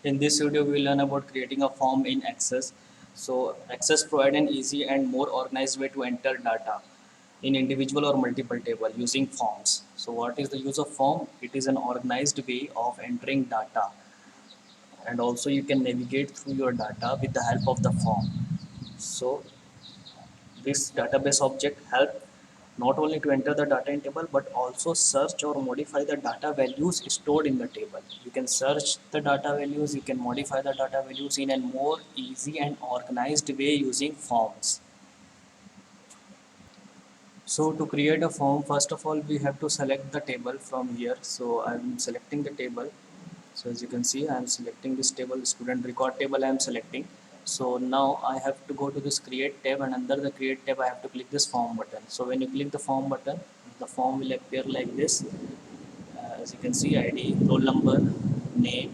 In this video, we will learn about creating a form in Access. So Access provides an easy and more organized way to enter data in individual or multiple table using forms. So what is the use of form? It is an organized way of entering data, and also you can navigate through your data with the help of the form. So this database object help not only to enter the data in table but also search or modify the data values stored in the table. You can search the data values, you can modify the data values in a more easy and organized way using forms. So to create a form, first of all we have to select the table from here. So I'm selecting the table. So as you can see, I am selecting this table, student record table I am selecting. So now I have to go to this create tab, and under the create tab I have to click this form button. So when you click the form button, the form will appear like this. As you can see, ID, roll number, name,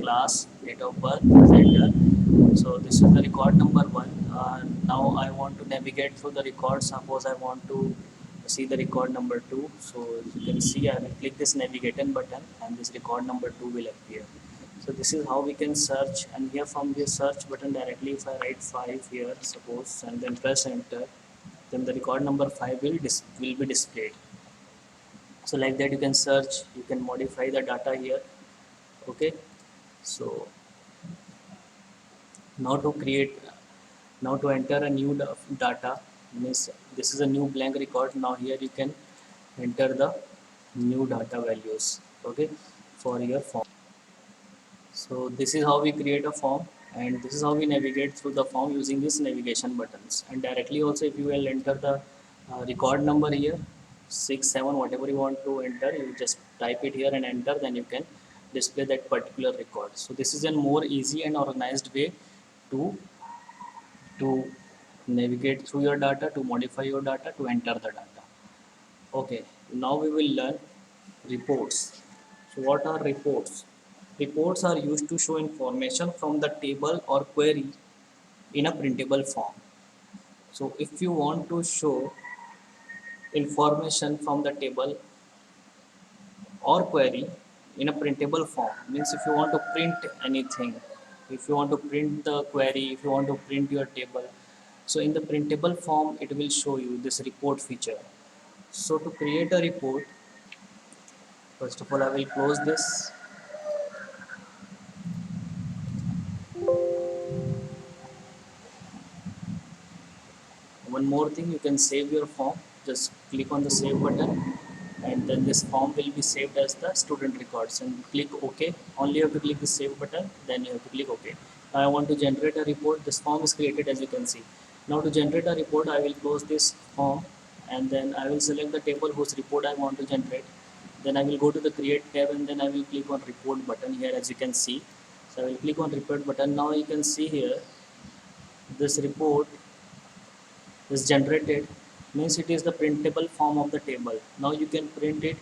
class, date of birth, gender. So this is the record number one. Now I want to navigate through the record. Suppose I want to see the record number two. So as you can see, I will click this navigation button and this record number two will appear. So this is how we can search, and here from the search button directly, if I write 5 here suppose and then press enter, then the record number 5 will be displayed. So like that you can search, you can modify the data here. Okay, so now to create, now to enter a new data means this is a new blank record. Now here you can enter the new data values, okay, for your form. So this is how we create a form, and this is how we navigate through the form using these navigation buttons. And directly also, if you will enter the record number here, 6 7 whatever you want to enter, you just type it here and enter, then you can display that particular record. So this is a more easy and organized way to to navigate through your data, to modify your data, to enter the data. Okay, now we will learn reports. So what are reports? Reports are used to show information from the table or query in a printable form. So if you want to show information from the table or query in a printable form, means if you want to print anything, if you want to print the query, if you want to print your table, so in the printable form it will show you this report feature. So to create a report, first of all I will close this. One more thing, you can save your form. Just click on the save button, and then this form will be saved as the student records, and click OK. Only you have to click the save button, then you have to click OK. Now I want to generate a report. This form is created, as you can see. Now to generate a report, I will close this form, and then I will select the table whose report I want to generate. Then I will go to the create tab, and then I will click on report button here, as you can see. So I will click on report button. Now you can see here this report is generated, means it is the printable form of the table. Now you can print it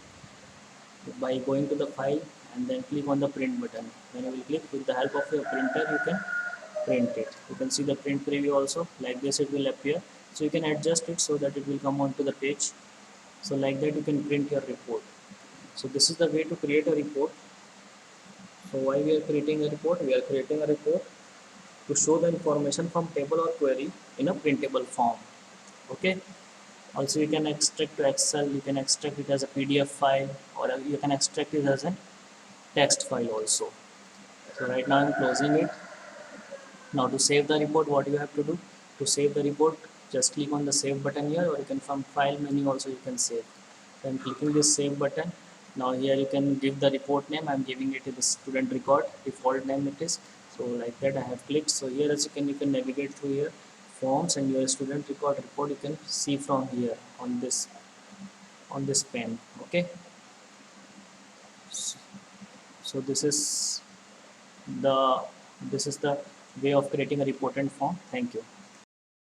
by going to the file and then click on the print button. When you will click, with the help of your printer you can print it. You can see the print preview also, like this it will appear. So you can adjust it so that it will come onto the page. So like that you can print your report. So this is the way to create a report. So why we are creating a report? We are creating a report to show the information from table or query in a printable form. Okay, also you can extract to Excel, you can extract it as a PDF file, or you can extract it as a text file also. So right now I'm closing it. Now to save the report, what you have to do? To save the report, just click on the save button here, or you can from file menu also you can save. So I'm clicking this save button. Now here you can give the report name. I'm giving it to the student record, default name it is. So like that I have clicked. So here as you can navigate through here forms, and your student record report you can see from here on this pen. Okay, so the this is the way of creating a report and form. Thank you.